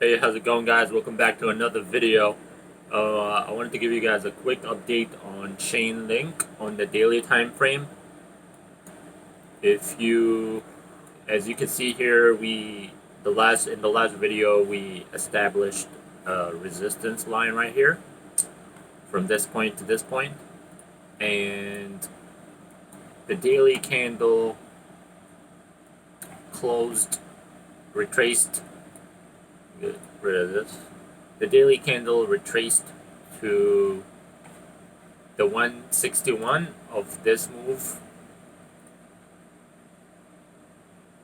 Hey, how's it going, guys? Welcome back to another video. I wanted to give you guys a quick update on Chainlink on the daily time frame. If you, as you can see here, in the last video we established a resistance line right here from this point to this point, and the daily candle closed, retraced. Get rid of this. The daily candle retraced to the 161 of this move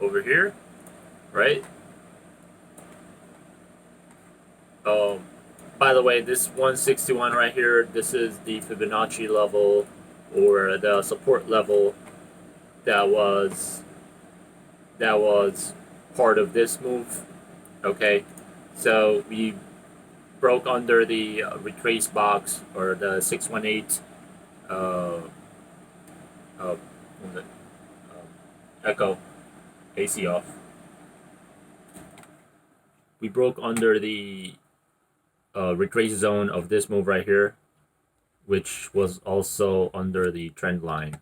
over here, right? Um, by the way, this 161 right here, this is the Fibonacci level or the support level that was part of this move. Okay, so we broke under the retrace box or the 618 uh, uh, echo AC off. We broke under the retrace zone of this move right here, which was also under the trend line.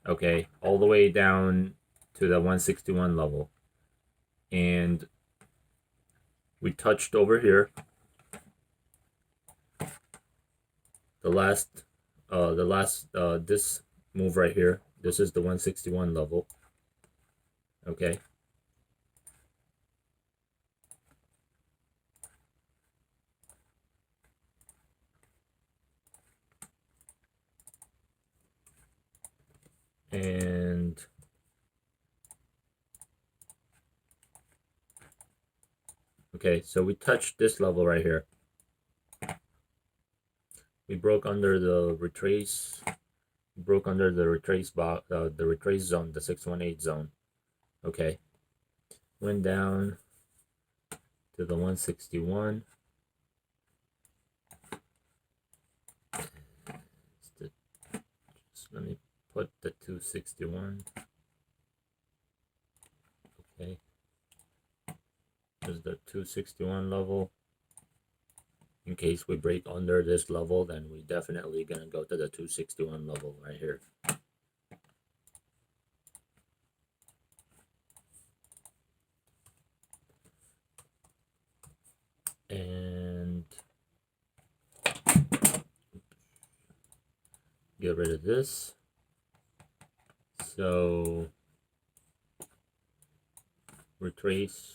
Okay, all the way down to the 161 level. And we touched over here. This move right here, this is the 161 level. Okay. And okay, so we touched this level right here. We broke under the retrace. We broke under the retrace box, the retrace zone, the 618 zone. Okay. Went down to the 161. Let me put the 261. Okay. This is the 261 level. In case we break under this level, then we definitely gonna go to the 261 level right here. And get rid of this. So retrace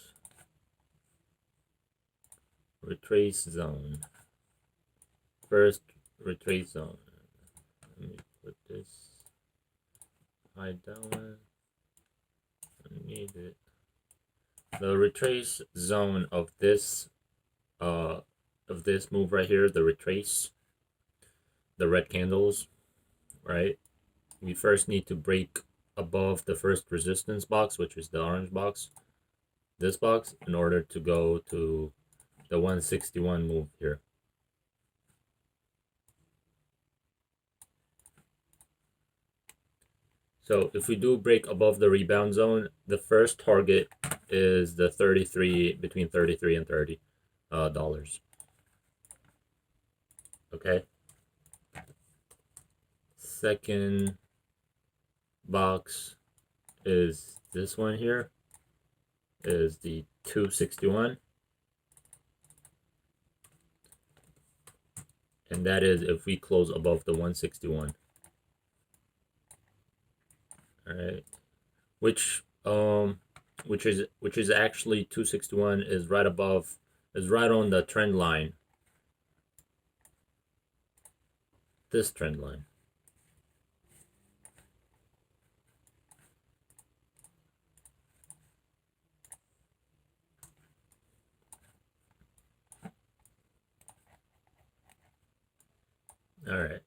zone. First retrace zone. Let me put this, hide that one. I need it. The retrace zone of this move right here, the retrace, the red candles, right? We first need to break above the first resistance box, which is the orange box, this box, in order to go to the 161 move here. So if we do break above the rebound zone, the first target is the 33, between 33 and 30 dollars. Okay. Second box is this one here, is the 261. And that is if we close above the 161. All right, which is actually 261 is right above, is right on the trend line, this trend line. All right,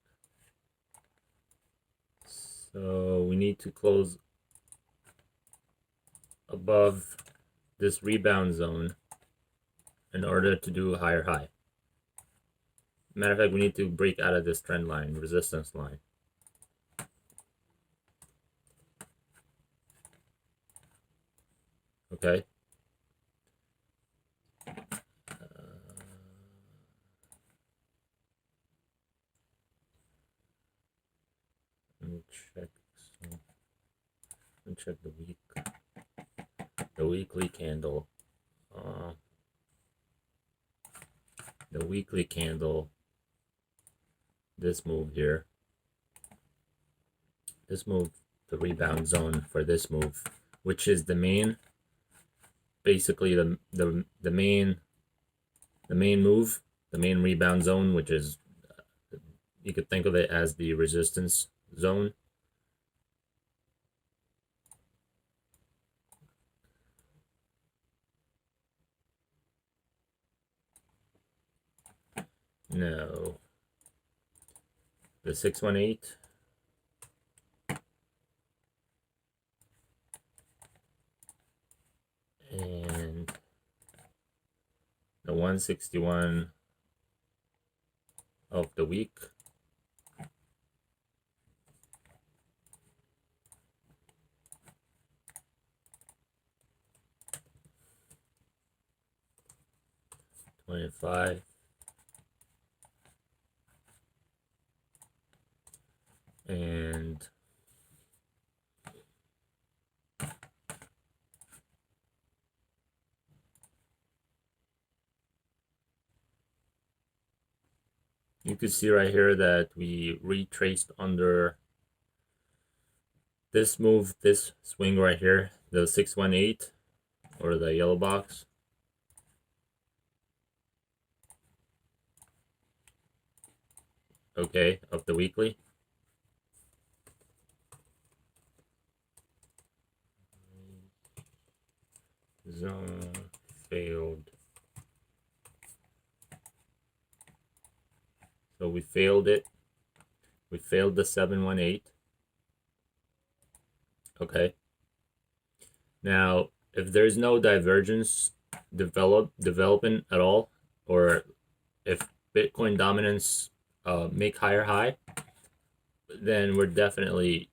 so we need to close above this rebound zone in order to do a higher high. Matter of fact, we need to break out of this trend line, resistance line. Okay. me check. So, let me check the weekly candle. The weekly candle. This move here. This move, the rebound zone for this move, which is the main, basically the main move, the main rebound zone, which is, you could think of it as the resistance zone. No. The 618. And the 161 of the week. $25. And you can see right here that we retraced under this move, this swing right here, the 618 or the yellow box. Okay, of the weekly. Zone failed. So we failed it. We failed the 718. Okay. Now, if there's no divergence developing at all, or if Bitcoin dominance make higher high, then we're definitely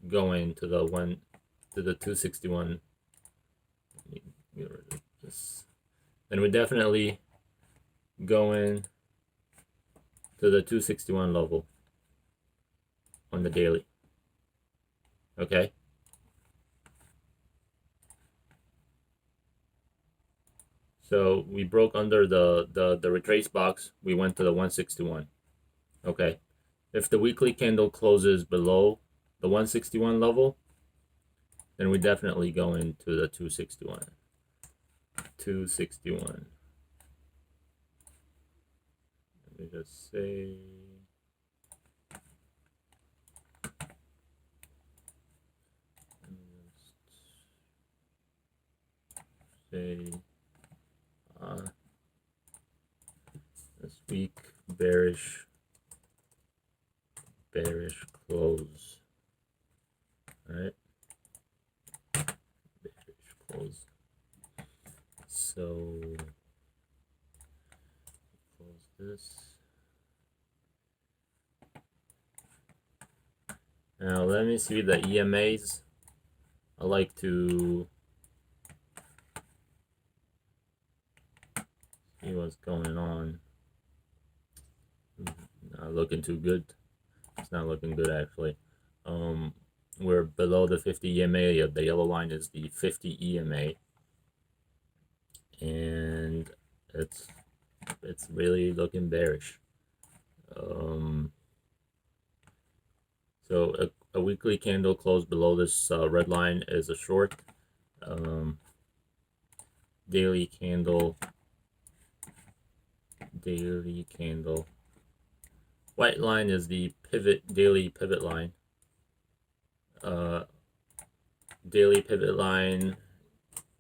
going to the 261. Let me get rid of this. Then we're definitely going to the 261 level on the daily. Okay. So we broke under the retrace box. We went to the 161. Okay. If the weekly candle closes below the 161 level, then we definitely go into the 261. 261. Let me just say. This week bearish close. All right, bearish close. So close this. Now let me see the EMAs. I like to see what's going on. Not looking too good. It's not looking good actually. We're below the 50 EMA. The yellow line is the 50 EMA, and it's really looking bearish. So a weekly candle closed below this red line is a short. Daily candle. White line is the daily pivot line. Daily pivot line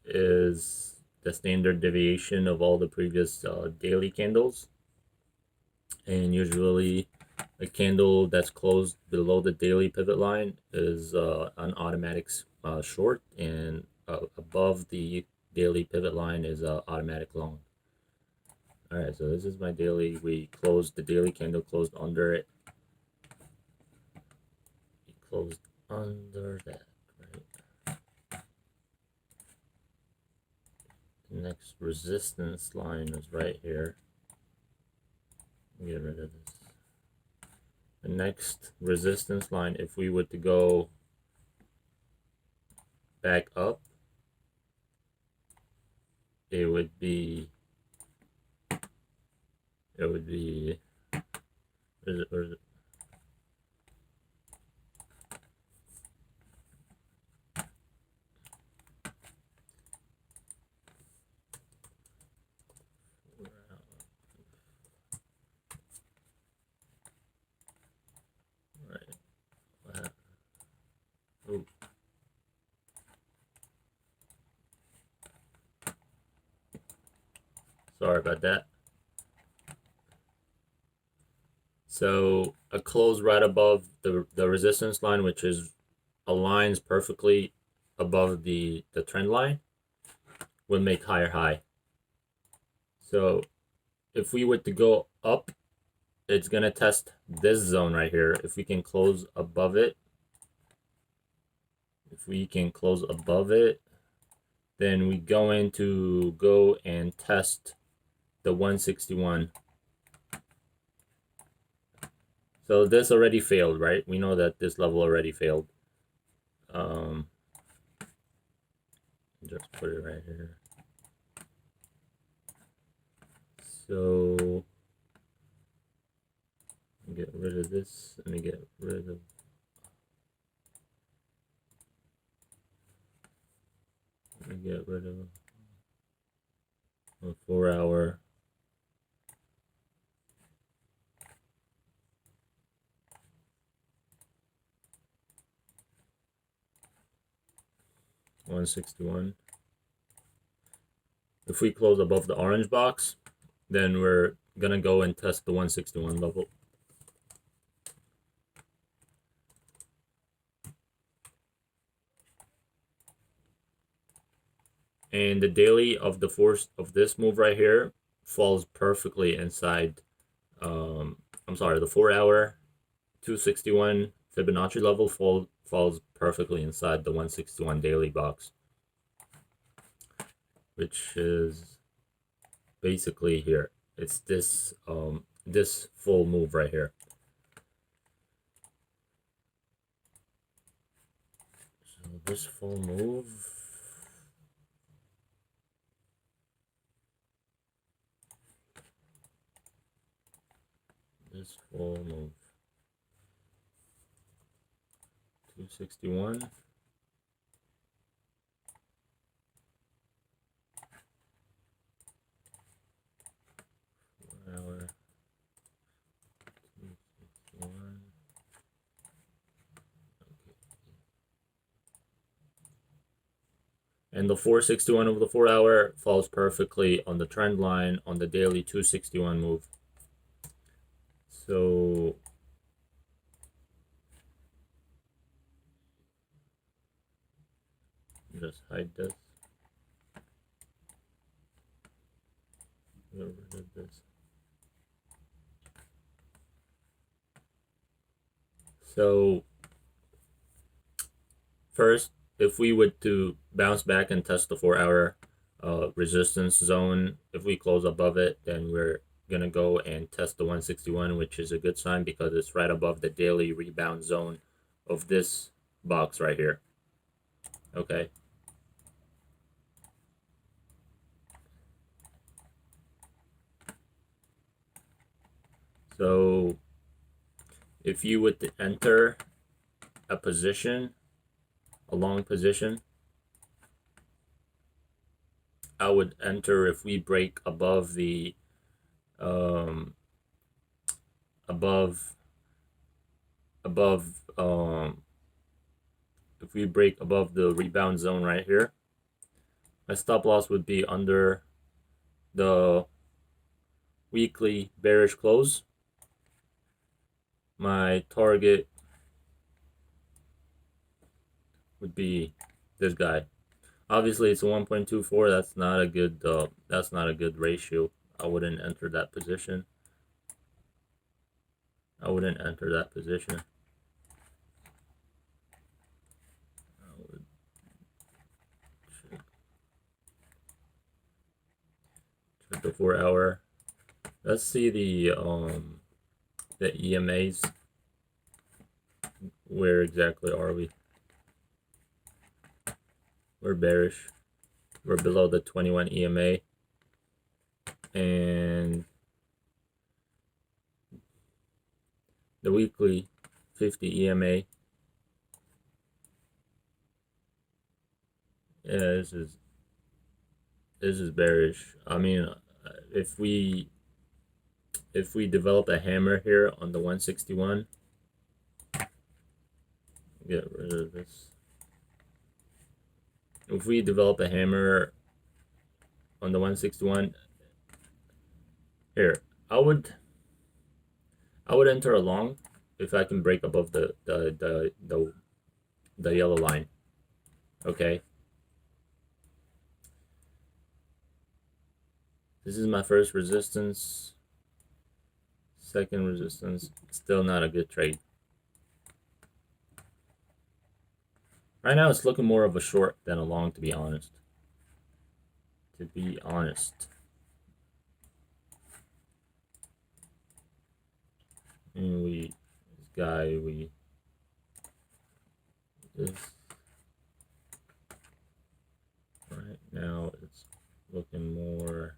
is the standard deviation of all the previous daily candles, and usually a candle that's closed below the daily pivot line is an automatic short, and above the daily pivot line is automatic long. All right, so this is my daily. We closed the daily candle, closed under it. We closed under that, right? The next resistance line is right here. Get rid of this. the next resistance line, if we were to go back up, it would be where is it, right. Oh. Sorry about that. So a close right above the resistance line, which is aligns perfectly above the trend line, will make higher high. So if we were to go up, it's gonna test this zone right here. If we can close above it, then we going to go and test the 161. So this already failed, right? We know that this level already failed. Just put it right here. So get rid of this. Let me get rid of a 4 hour. $161. If we close above the orange box, then we're gonna go and test the 161 level. And the daily of the force of this move right here falls perfectly inside. I'm sorry, the 4 hour 261 Fibonacci level falls perfectly inside the 161 daily box, which is basically here. It's this this full move right here. So this full move, this full move, 261. Hour 261. And the 461 of the 4 hour falls perfectly on the trend line on the daily 261 move. So just hide this. Get rid of this. So first, if we were to bounce back and test the 4 hour resistance zone, if we close above it, then we're gonna go and test the 161, which is a good sign because it's right above the daily rebound zone of this box right here. Okay. So if you would enter a position, a long position, I would enter if we break above the if we break above the rebound zone right here, my stop loss would be under the weekly bearish close. My target would be this guy. Obviously, it's a 1.24. That's not a good ratio. I wouldn't enter that position. I wouldn't enter that position. Check the 4 hour. Let's see the EMAs. Where exactly are we? We're bearish. We're below the 21 EMA. And the weekly 50 EMA. Yeah, this is bearish. I mean, if we develop a hammer here on the 161, get rid of this. If we develop a hammer on the 161 here, I would enter a long if I can break above the yellow line. Okay. This is my first resistance. Second resistance, still not a good trade. Right now it's looking more of a short than a long, to be honest. And this right now it's looking more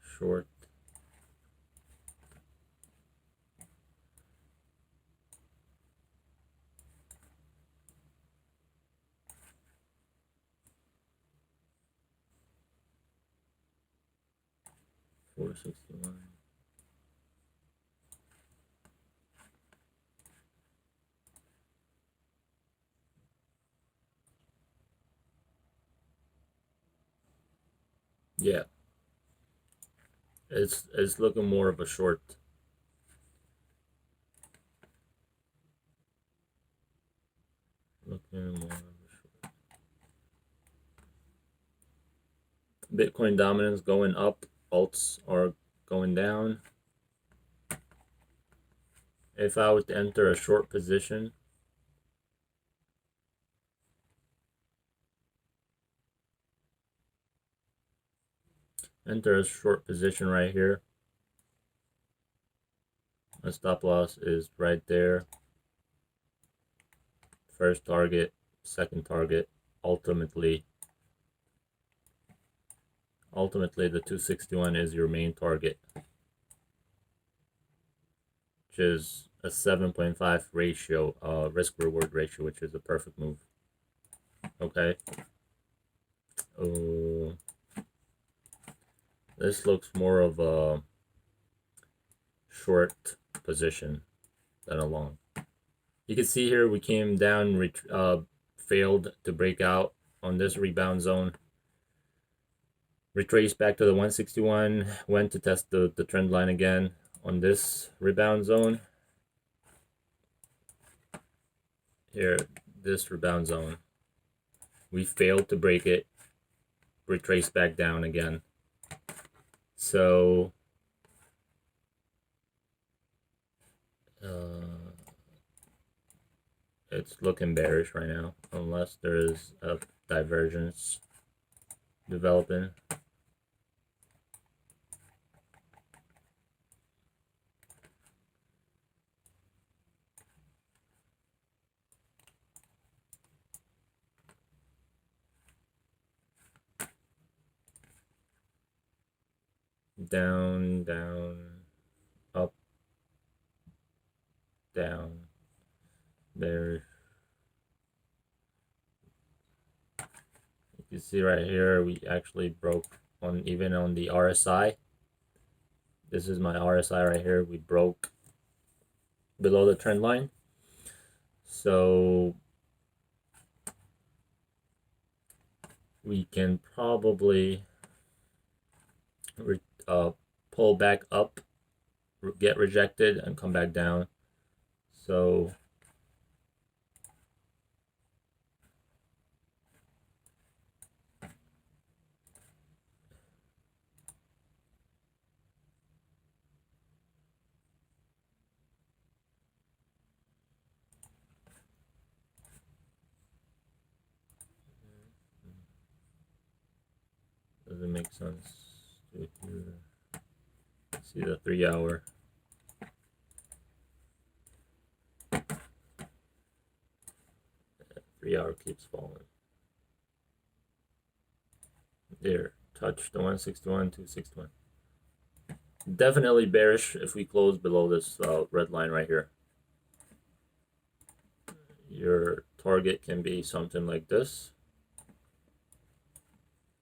short. $4.61. Yeah, it's looking more of a short. Bitcoin dominance going up, alts are going down. If I were to enter a short position, right here. My stop loss is right there. First target, second target, ultimately the 261 is your main target, which is a 7.5 ratio, risk reward ratio, which is a perfect move. Okay. This looks more of a short position than a long. You can see here we came down, failed to break out on this rebound zone. Retraced back to the 161, went to test the trend line again on this rebound zone. Here, this rebound zone. We failed to break it, retraced back down again. So, it's looking bearish right now, unless there is a divergence developing. Down, down, up, down, there. You can see right here, we actually broke even on the RSI. This is my RSI right here. We broke below the trend line. So we can probably pull back up, get rejected, and come back down. So doesn't make sense to here. See the 3 hour. 3 hour keeps falling. There, touch the 161, 261. Definitely bearish if we close below this red line right here. Your target can be something like this.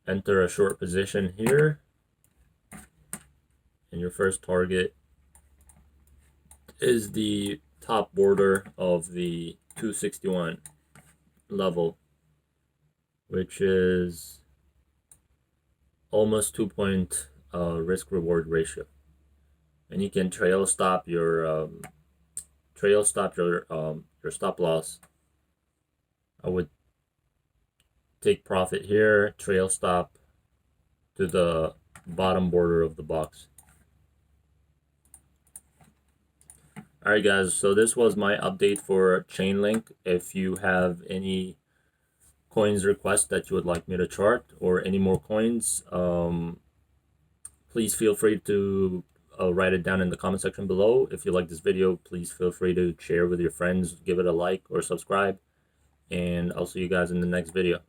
Enter a short position here, and your first target is the top border of the 261 level, which is almost 2-point risk reward ratio. And you can trail stop your stop loss. I would take profit here, trail stop to the bottom border of the box. Alright guys, so this was my update for Chainlink. If you have any coins requests that you would like me to chart or any more coins, please feel free to write it down in the comment section below. If you like this video, please feel free to share with your friends, give it a like or subscribe, and I'll see you guys in the next video.